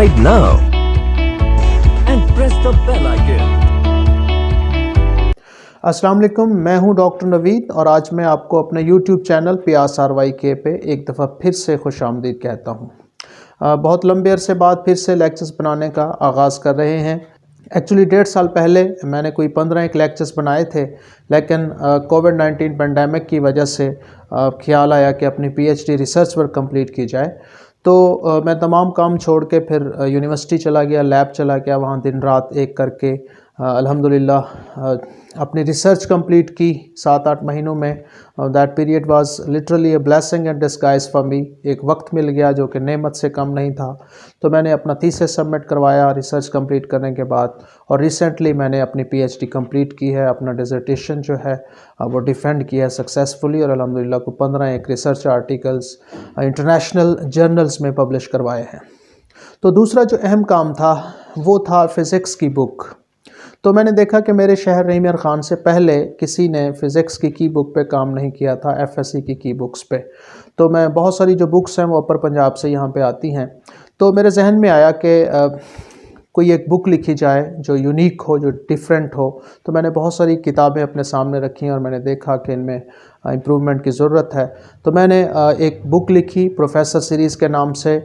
subscribe now and press the bell icon. अस्सलाम वालेकुम, मैं हूं डॉक्टर नवीद और आज मैं आपको अपने YouTube चैनल PRSRYK पे एक दफ़ा फिर से खुशामदीद कहता हूं। बहुत लंबे अरसे बाद फिर से लेक्चर्स बनाने का आगाज़ कर रहे हैं। एक्चुअली 1.5 साल पहले मैंने कोई 15 लेक्चर्स बनाए थे, लेकिन कोविड-19 पेंडेमिक की वजह से ख्याल आया कि अपनी PhD रिसर्च वर्क कंप्लीट की जाए। तो मैं तमाम काम छोड़ के फिर यूनिवर्सिटी चला गया, लैब चला गया, वहाँ दिन रात एक करके अल्हम्दुलिल्लाह अपनी रिसर्च कंप्लीट की 7-8 महीनों में। That period was literally a blessing and disguise for me. एक वक्त मिल गया जो कि नेमत से कम नहीं था। तो मैंने अपना थीसिस सबमिट करवाया रिसर्च कंप्लीट करने के बाद, और रिसेंटली मैंने अपनी PhD कंप्लीट की है। अपना डिसर्टेशन जो है वो डिफेंड किया है सक्सेसफुली, और अल्हम्दुलिल्लाह को 15 रिसर्च आर्टिकल्स इंटरनेशनल जर्नल्स में पब्लिश करवाए हैं। तो दूसरा जो अहम काम था वो था फ़िज़िक्स की बुक। तो मैंने देखा कि मेरे शहर रहीम ख़ान से पहले किसी ने फ़िज़िक्स की बुक पे काम नहीं किया था, FSC की बुक्स पे। तो मैं बहुत सारी जो बुक्स हैं वो अपर पंजाब से यहाँ पे आती हैं। तो मेरे जहन में आया कि कोई एक बुक लिखी जाए जो यूनिक हो, जो डिफरेंट हो। तो मैंने बहुत सारी किताबें अपने सामने रखी और मैंने देखा कि इनमें इम्प्रूवमेंट की ज़रूरत है। तो मैंने एक बुक लिखी प्रोफेसर सीरीज़ के नाम से।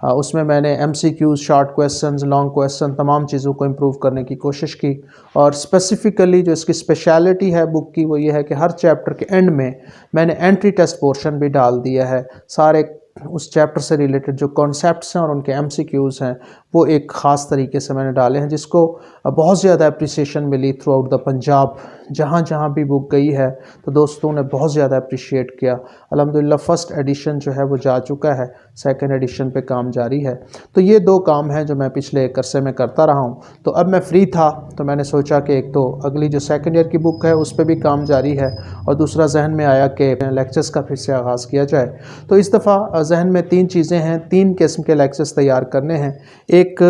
उसमें मैंने MCQs, short questions, long question, तमाम चीज़ों को इम्प्रूव करने की कोशिश की। और स्पेसिफ़िकली जो इसकी स्पेशलिटी है बुक की वो ये है कि हर चैप्टर के एंड में मैंने एंट्री टेस्ट पोर्शन भी डाल दिया है। सारे उस चैप्टर से रिलेटेड जो कॉन्सेप्ट्स हैं और उनके MCQs हैं वो एक ख़ास तरीके से मैंने डाले हैं, जिसको बहुत ज़्यादा अप्रिसिएशन मिली थ्रू आउट द पंजाब। जहाँ जहाँ भी बुक गई है तो दोस्तों ने बहुत ज़्यादा अप्रिशिएट किया। अल्हम्दुलिल्लाह फर्स्ट एडिशन जो है वो जा चुका है, सेकंड एडिशन पे काम जारी है। तो ये 2 काम हैं जो मैं पिछले एक अरसे में करता रहा हूँ। तो अब मैं फ्री था तो मैंने सोचा कि एक तो अगली जो सेकंड ईयर की बुक है उस पर भी काम जारी है, और दूसरा जहन में आया कि लेक्चर्स का फिर से आगाज़ किया जाए। तो इस दफ़ा जहन में 3 चीज़ें हैं, 3 किस्म के लेक्चर्स तैयार करने हैं। एक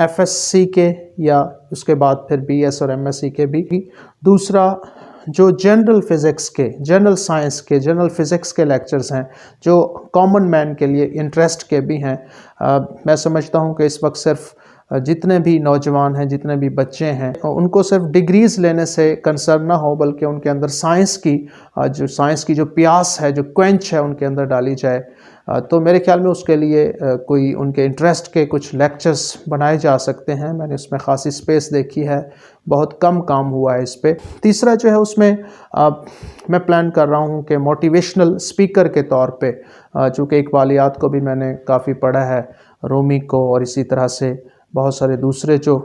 FSC के या उसके बाद फिर BS और MSc के भी। दूसरा जो जनरल फ़िज़िक्स के, जनरल साइंस के, जनरल फ़िज़िक्स के लेक्चर्स हैं जो कॉमन मैन के लिए इंटरेस्ट के भी हैं। मैं समझता हूँ कि इस वक्त सिर्फ जितने भी नौजवान हैं, जितने भी बच्चे हैं, उनको सिर्फ डिग्रीज़ लेने से कंसर्न ना हो, बल्कि उनके अंदर साइंस की जो प्यास है, जो क्वेंच है, उनके अंदर डाली जाए। तो मेरे ख्याल में उसके लिए कोई उनके इंटरेस्ट के कुछ लेक्चर्स बनाए जा सकते हैं। मैंने उसमें ख़ासी स्पेस देखी है, बहुत कम काम हुआ है इस पे। तीसरा जो है उसमें मैं प्लान कर रहा हूँ कि मोटिवेशनल स्पीकर के तौर पे, चूँकि इकबालियात को भी मैंने काफ़ी पढ़ा है, रूमी को, और इसी तरह से बहुत सारे दूसरे जो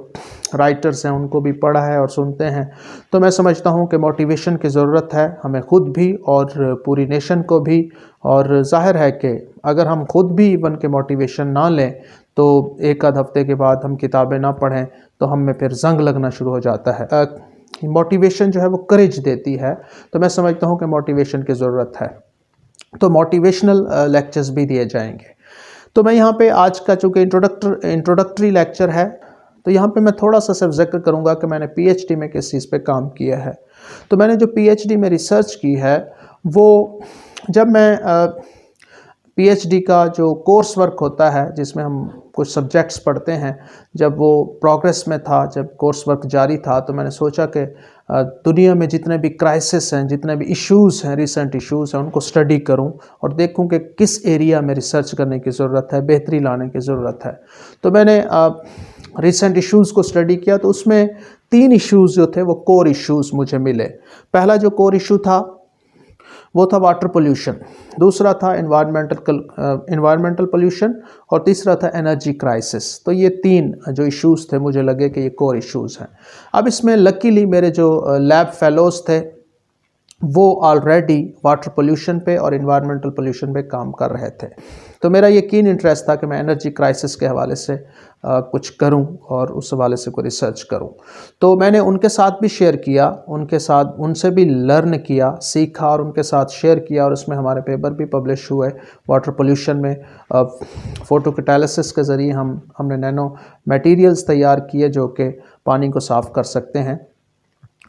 राइटर्स हैं उनको भी पढ़ा है और सुनते हैं। तो मैं समझता हूँ कि मोटिवेशन की ज़रूरत है हमें खुद भी और पूरी नेशन को भी। और ज़ाहिर है कि अगर हम खुद भी इवन के मोटिवेशन ना लें तो एक आध हफ्ते के बाद हम किताबें ना पढ़ें तो हम में फिर जंग लगना शुरू हो जाता है। मोटिवेशन जो है वो करेज देती है। तो मैं समझता हूँ कि मोटिवेशन की ज़रूरत है, तो मोटिवेशनल लेक्चर्स भी दिए जाएंगे। तो मैं यहाँ पे आज का चूँकि इंट्रोडक्टरी लेक्चर है, तो यहाँ पे मैं थोड़ा सा सिर्फ जिक्र करूँगा कि मैंने PhD में किस चीज़ पे काम किया है। तो मैंने जो PhD में रिसर्च की है वो, जब मैं PhD का जो कोर्स वर्क होता है जिसमें हम कुछ सब्जेक्ट्स पढ़ते हैं, जब वो प्रोग्रेस में था, जब कोर्स वर्क जारी था, तो मैंने सोचा कि दुनिया में जितने भी क्राइसिस हैं, जितने भी इश्यूज़ हैं, रिसेंट इश्यूज़ हैं, उनको स्टडी करूं और देखूं कि किस एरिया में रिसर्च करने की ज़रूरत है, बेहतरी लाने की ज़रूरत है। तो मैंने रिसेंट इश्यूज़ को स्टडी किया, तो उसमें 3 इश्यूज़ जो थे वो कोर इश्यूज़ मुझे मिले। पहला जो कोर इशू था वो था वाटर पोल्यूशन, दूसरा था इन्वायरमेंटल पोल्यूशन, और तीसरा था एनर्जी क्राइसिस। तो ये 3 जो इश्यूज़ थे मुझे लगे कि ये कोर इश्यूज़ हैं। अब इसमें लकीली मेरे जो लैब फेलोज़ थे वो ऑलरेडी वाटर पोल्यूशन पे और इन्वायरमेंटल पोल्यूशन पे काम कर रहे थे। तो मेरा यकीन इंटरेस्ट था कि मैं एनर्जी क्राइसिस के हवाले से कुछ करूं और उस हवाले से कोई रिसर्च करूं। तो मैंने उनके साथ भी शेयर किया, उनसे भी लर्न किया, सीखा और उनके साथ शेयर किया, और उसमें हमारे पेपर भी पब्लिश हुए। वाटर पोल्यूशन में फोटोकैटालिसिस के ज़रिए हमने नैनो मटेरियल्स तैयार किए जो कि पानी को साफ़ कर सकते हैं,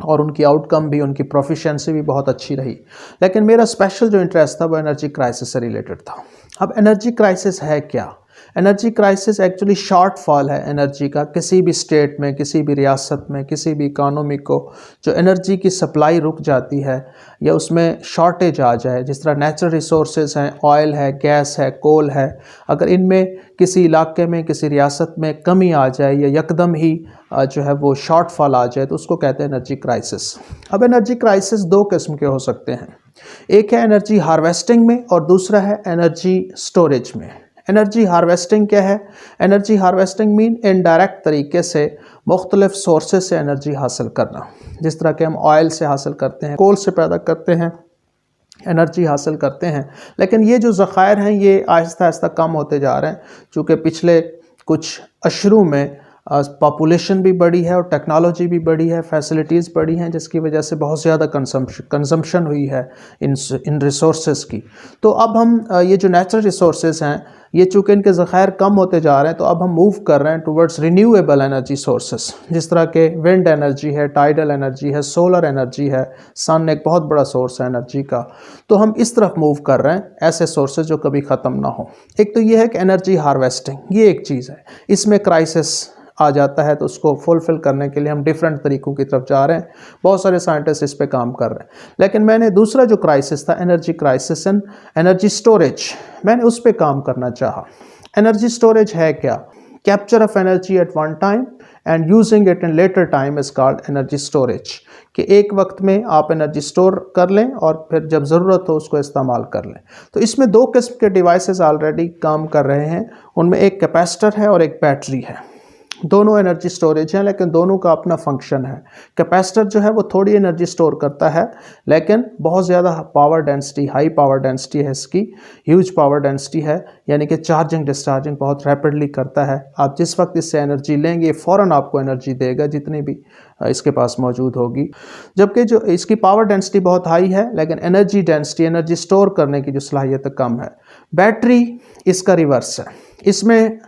और उनकी आउटकम भी, उनकी प्रोफिशिएंसी भी बहुत अच्छी रही। लेकिन मेरा स्पेशल जो इंटरेस्ट था वो एनर्जी क्राइसिस से रिलेटेड था। अब एनर्जी क्राइसिस है क्या? एनर्जी क्राइसिस एक्चुअली शॉर्टफॉल है एनर्जी का, किसी भी स्टेट में, किसी भी रियासत में, किसी भी इकानमी को जो एनर्जी की सप्लाई रुक जाती है या उसमें शॉर्टेज आ जाए, जिस तरह नेचुरल रिसोर्सेज हैं, ऑयल है, गैस है, कोल है, अगर इनमें किसी इलाके में, किसी रियासत में कमी आ जाए या यकदम ही जो है वो शॉर्टफॉल आ जाए तो उसको कहते हैं एनर्जी क्राइसिस। अब एनर्जी क्राइसिस दो किस्म के हो सकते हैं, एक है एनर्जी हार्वेस्टिंग में और दूसरा है एनर्जी स्टोरेज में। एनर्जी हार्वेस्टिंग क्या है? एनर्जी हार्वेस्टिंग मीन इनडायरेक्ट तरीके से मुख्तलिफ सोर्सेज से एनर्जी हासिल करना, जिस तरह के हम ऑयल से हासिल करते हैं, कोल से पैदा करते हैं, एनर्जी हासिल करते हैं। लेकिन ये जो ज़खायर हैं ये आहिस्ता आहिस्ता कम होते जा रहे हैं, चूँकि पिछले कुछ अशरों में पॉपुलेशन भी बढ़ी है और टेक्नोलॉजी भी बढ़ी है, फैसिलिटीज़ बढ़ी हैं, जिसकी वजह से बहुत ज़्यादा कंजम्पशन हुई है इन रिसोर्सेज की। तो अब हम ये जो नेचुरल रिसोर्सेज हैं ये चूँकि इनके ज़खायर कम होते जा रहे हैं तो अब हम मूव कर रहे हैं टुवर्ड्स रिन्यूएबल एनर्जी सोर्सेस, जिस तरह के विंड एनर्जी है, टाइडल एनर्जी है, सोलर एनर्जी है, सन एक बहुत बड़ा सोर्स है एनर्जी का। तो हम इस तरफ मूव कर रहे हैं, ऐसे सोर्सेज जो कभी ख़त्म ना हो। एक तो ये है कि एनर्जी हार्वेस्टिंग, ये एक चीज़ है, इसमें क्राइसिस आ जाता है तो उसको फुलफ़िल करने के लिए हम डिफरेंट तरीक़ों की तरफ जा रहे हैं, बहुत सारे साइंटिस्ट इस पे काम कर रहे हैं। लेकिन मैंने दूसरा जो क्राइसिस था energy crisis and energy storage, मैंने उस पे काम करना चाहा। एनर्जी स्टोरेज है क्या? Capture of energy at one time and using it in later time is called energy storage, कि एक वक्त में आप एनर्जी स्टोर कर लें और फिर जब ज़रूरत हो उसको इस्तेमाल कर लें। तो इसमें दो किस्म के डिवाइसेस ऑलरेडी काम कर रहे हैं, उनमें एक कैपेसिटर है और एक बैटरी है। दोनों एनर्जी स्टोरेज हैं लेकिन दोनों का अपना फंक्शन है। कैपेसिटर जो है वो थोड़ी एनर्जी स्टोर करता है लेकिन बहुत ज़्यादा power density, high power density है इसकी, ह्यूज पावर डेंसिटी है, यानी कि चार्जिंग डिस्चार्जिंग बहुत रैपिडली करता है। आप जिस वक्त इससे एनर्जी लेंगे फ़ौरन आपको एनर्जी देगा जितनी भी इसके पास मौजूद होगी। जबकि जो इसकी पावर डेंसिटी बहुत हाई है लेकिन एनर्जी डेंसिटी, एनर्जी स्टोर करने की जो सलाहियत कम है। बैटरी इसका रिवर्स है, इसमें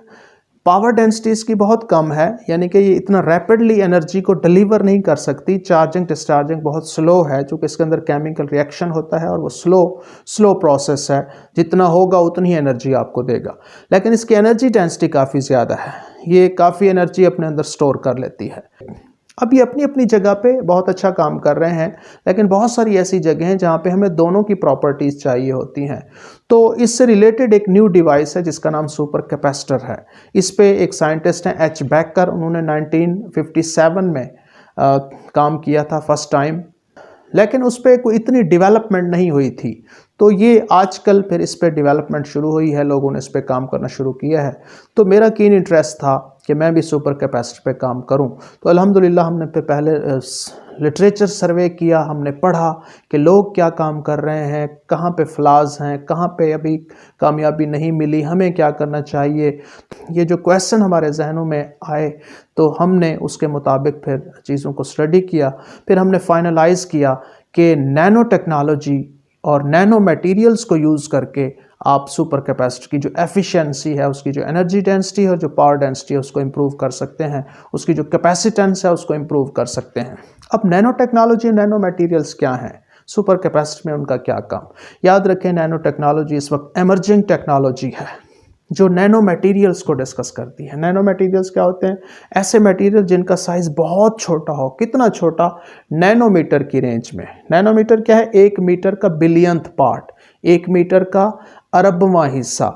पावर डेंसिटी इसकी बहुत कम है, यानी कि ये इतना रैपिडली एनर्जी को डिलीवर नहीं कर सकती, चार्जिंग डिस्चार्जिंग बहुत स्लो है चूँकि इसके अंदर केमिकल रिएक्शन होता है और वो स्लो प्रोसेस है, जितना होगा उतनी एनर्जी आपको देगा। लेकिन इसकी एनर्जी डेंसिटी काफ़ी ज़्यादा है, ये काफ़ी एनर्जी अपने अंदर स्टोर कर लेती है। अब ये अपनी अपनी जगह पे बहुत अच्छा काम कर रहे हैं, लेकिन बहुत सारी ऐसी जगह हैं जहाँ पे हमें दोनों की प्रॉपर्टीज़ चाहिए होती हैं। तो इससे रिलेटेड एक न्यू डिवाइस है जिसका नाम सुपर कैपेसिटर है। इस पे एक साइंटिस्ट हैं एच बेकर, उन्होंने 1957 में काम किया था फर्स्ट टाइम, लेकिन उस पर कोई इतनी डेवलपमेंट नहीं हुई थी। तो ये आजकल फिर इस पर डेवलपमेंट शुरू हुई है, लोगों ने इस पर काम करना शुरू किया है। तो मेरा कीन इंटरेस्ट था कि मैं भी सुपर कैपेसिटर पे काम करूं। तो अल्हम्दुलिल्लाह हमने पे पहले लिटरेचर सर्वे किया, हमने पढ़ा कि लोग क्या काम कर रहे हैं, कहाँ पे फ्लाज हैं, कहाँ पे अभी कामयाबी नहीं मिली, हमें क्या करना चाहिए। ये जो क्वेश्चन हमारे जहनों में आए तो हमने उसके मुताबिक फिर चीज़ों को स्टडी किया। फिर हमने फाइनलाइज़ किया कि नैनो टेक्नोलॉजी और नैनो मटेरियल्स को यूज़ करके आप सुपर कैपेसिटर की जो एफिशिएंसी है, उसकी जो एनर्जी डेंसिटी है और जो पावर डेंसिटी है उसको इम्प्रूव कर सकते हैं, उसकी जो कैपेसिटेंस है उसको इम्प्रूव कर सकते हैं। अब नैनो टेक्नोलॉजी, नैनो मटेरियल्स क्या हैं, सुपर कैपेसिटर में उनका क्या काम? याद रखें नैनो टेक्नोलॉजी इस वक्त एमर्जिंग टेक्नोलॉजी है जो नैनो मटेरियल्स को डिस्कस करती है। नैनो मटेरियल्स क्या होते हैं? ऐसे मटेरियल जिनका साइज़ बहुत छोटा हो। कितना छोटा? नैनोमीटर की रेंज में। नैनोमीटर क्या है? 1 मीटर का बिलियंथ पार्ट, 1 मीटर का अरबवां हिस्सा।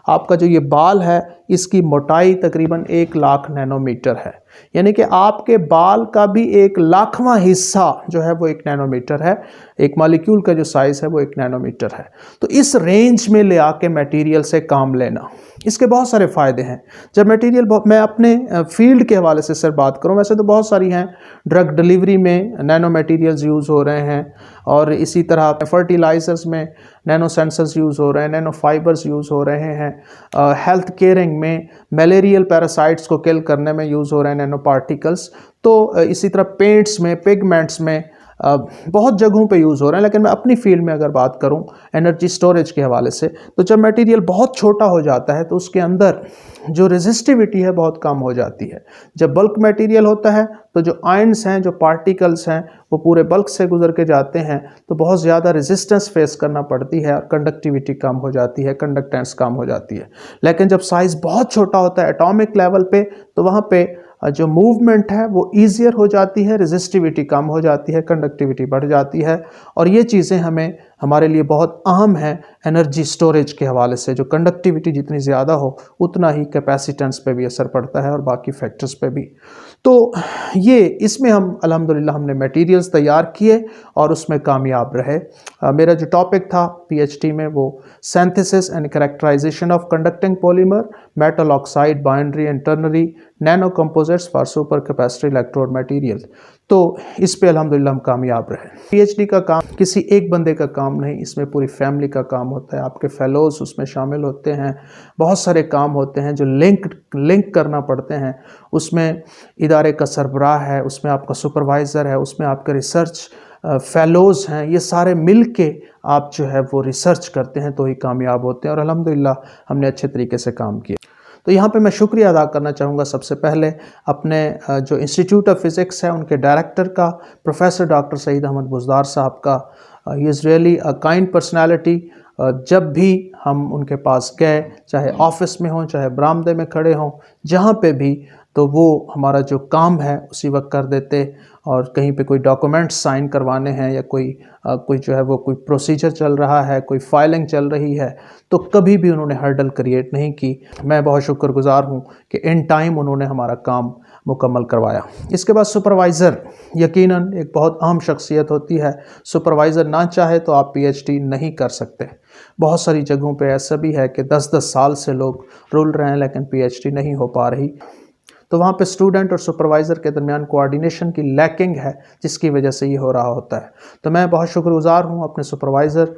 आपका जो ये बाल है इसकी मोटाई तकरीबन 1 लाख नैनोमीटर है, यानी कि आपके बाल का भी 1 लाखवां हिस्सा जो है वो 1 नैनोमीटर है। एक मॉलिक्यूल का जो साइज़ है वो 1 नैनोमीटर है। तो इस रेंज में ले आके मटेरियल से काम लेना, इसके बहुत सारे फ़ायदे हैं। जब मटेरियल, मैं अपने फील्ड के हवाले से सिर्फ बात करूं, वैसे तो बहुत सारी हैं। ड्रग डिलीवरी में नैनो मटेरियल्स यूज़ हो रहे हैं और इसी तरह फर्टिलाइज़र्स में नैनो सेंसर्स यूज़ हो रहे हैं, नैनो फाइबर्स यूज़ हो रहे हैं। हेल्थ केयरिंग में मलेरियल पैरासाइट्स को किल करने में यूज़ हो रहे हैं नैनो पार्टिकल्स। तो इसी तरह पेंट्स में, पिगमेंट्स में बहुत जगहों पे यूज़ हो रहे हैं, लेकिन मैं अपनी फील्ड में अगर बात करूं एनर्जी स्टोरेज के हवाले से, तो जब मटेरियल बहुत छोटा हो जाता है तो उसके अंदर जो रेजिस्टिविटी है बहुत कम हो जाती है। जब बल्क मटेरियल होता है तो जो आयंस हैं, जो पार्टिकल्स हैं, वो पूरे बल्क से गुजर के जाते हैं तो बहुत ज़्यादा रेजिस्टेंस फेस करना पड़ती है और कंडक्टिविटी कम हो जाती है, कंडक्टेंस कम हो जाती है। लेकिन जब साइज़ बहुत छोटा होता है एटॉमिक लेवल पे, तो वहाँ पे जो मूवमेंट है वो ईजियर हो जाती है, रेजिस्टिविटी कम हो जाती है, कंडक्टिविटी बढ़ जाती है। और ये चीज़ें हमारे लिए बहुत अहम हैं एनर्जी स्टोरेज के हवाले से। जो कंडक्टिविटी जितनी ज़्यादा हो उतना ही कैपेसिटेंस पे भी असर पड़ता है और बाकी फैक्टर्स पे भी। तो ये इसमें हम अल्हम्दुलिल्लाह हमने मटेरियल्स तैयार किए और उसमें कामयाब रहे। मेरा जो टॉपिक था पीएचडी में वो synthesis and characterisation of conducting polymer, metal oxide, binary and ternary nano composites for super capacitive electrode material. तो इस पे अल्हम्दुलिल्लाह हम कामयाब रहे। पीएचडी का काम किसी एक बंदे का काम नहीं, इसमें पूरी फैमिली का काम होता है। आपके फेलोज उसमें शामिल होते हैं, बहुत सारे काम होते हैं जो लिंक करना पड़ते हैं। उसमें इदारे का सरबराह है, उसमें आपका सुपरवाइज़र है, उसमें आपके रिसर्च फेलोज़ हैं। ये सारे मिल के आप जो है वो रिसर्च करते हैं तो ही कामयाब होते हैं और अल्हम्दुलिल्लाह हमने अच्छे तरीके से काम किया। तो यहाँ पे मैं शुक्रिया अदा करना चाहूँगा सबसे पहले अपने जो इंस्टीट्यूट ऑफ फिज़िक्स है उनके डायरेक्टर का, प्रोफेसर डॉक्टर सईद अहमद बुज़दार साहब का। He is really a kind personality. जब भी हम उनके पास गए, चाहे ऑफिस में हों, चाहे बरामदे में खड़े हों, जहाँ पे भी, तो वो हमारा जो काम है उसी वक्त कर देते। और कहीं पे कोई डॉक्यूमेंट्स साइन करवाने हैं या कोई जो है वो कोई प्रोसीजर चल रहा है, कोई फाइलिंग चल रही है, तो कभी भी उन्होंने हर्डल क्रिएट नहीं की। मैं बहुत शुक्रगुजार हूँ कि इन टाइम उन्होंने हमारा काम मुकम्मल करवाया। इसके बाद सुपरवाइज़र यकीनन एक बहुत अहम शख्सियत होती है। सुपरवाइज़र ना चाहे तो आप पीएचडी नहीं कर सकते। बहुत सारी जगहों पे ऐसा भी है कि 10-10 साल से लोग रुल रहे हैं लेकिन पीएचडी नहीं हो पा रही। तो वहाँ पे स्टूडेंट और सुपरवाइज़र के दरमियान कोऑर्डिनेशन की लैकिंग है, जिसकी वजह से ये हो रहा होता है। तो मैं बहुत शुक्रगुजार हूँ अपने सुपरवाइज़र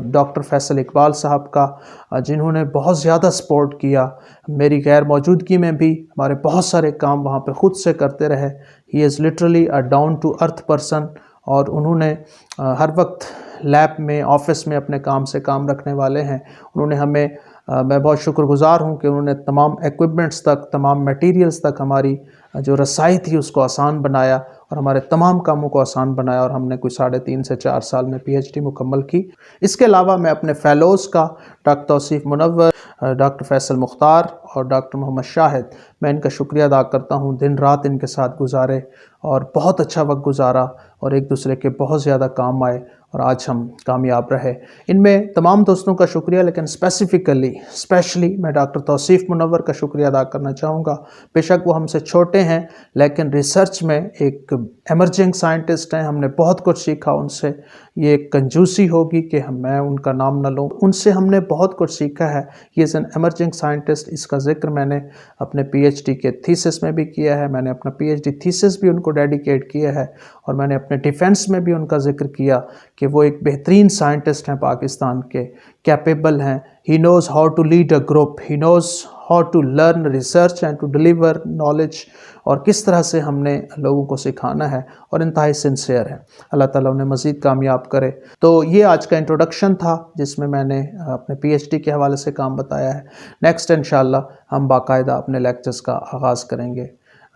डॉक्टर फैसल इकबाल साहब का, जिन्होंने बहुत ज़्यादा सपोर्ट किया। मेरी गैर मौजूदगी में भी हमारे बहुत सारे काम वहाँ पे ख़ुद से करते रहे। He is literally a down to earth person. और उन्होंने हर वक्त लैब में, ऑफिस में अपने काम से काम रखने वाले हैं। उन्होंने हमें मैं बहुत शुक्रगुजार हूँ कि उन्होंने तमाम इक्विपमेंट्स तक, तमाम मटेरियल्स तक हमारी जो रसाई थी उसको आसान बनाया और हमारे तमाम कामों को आसान बनाया और हमने कोई 3.5 से 4 साल में पीएचडी मुकम्मल की। इसके अलावा मैं अपने फ़ेलोज़ का डॉक्टर तौसीफ़ मुनव्वर, डॉक्टर फैसल मुख्तार और डॉक्टर मोहम्मद शाहिद, मैं इनका शुक्रिया अदा करता हूँ। दिन रात इनके साथ गुजारे और बहुत अच्छा वक्त गुजारा और एक दूसरे के बहुत ज़्यादा काम आए और आज हम कामयाब रहे। इनमें तमाम दोस्तों का शुक्रिया, लेकिन स्पेशली मैं डॉक्टर तौसीफ़ मुनव्वर का शुक्रिया अदा करना चाहूँगा। बेशक वो हमसे छोटे हैं लेकिन रिसर्च में एक एमर्जिंग साइंटिस्ट हैं। हमने बहुत कुछ सीखा उनसे। ये कंजूसी होगी कि मैं उनका नाम न लूँ, उनसे हमने बहुत कुछ सीखा है। He is an emerging scientist. इसका जिक्र मैंने अपने पीएचडी के थीसिस में भी किया है। मैंने अपना पीएचडी थीसिस भी उनको डेडिकेट किया है और मैंने अपने डिफेंस में भी उनका जिक्र किया कि वो एक बेहतरीन साइंटिस्ट हैं, पाकिस्तान के, कैपेबल हैं। He knows how to lead a group, he knows how to learn research and to deliver knowledge, और किस तरह से हमने लोगों को सिखाना है, और इंतहाई सिंसियर है। अल्लाह ताला उन्हें मज़ीद कामयाब करे। तो ये आज का इंट्रोडक्शन था जिसमें मैंने अपने पीएचडी के हवाले से काम बताया है। नेक्स्ट इंशाअल्लाह हम बाकायदा अपने लेक्चर्स का आगाज़ करेंगे।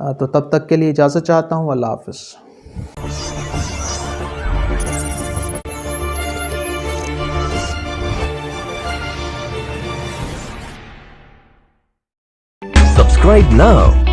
तो तब तक के लिए इजाज़त चाहता हूँ। अल्लाह हाफ़िज़। Subscribe now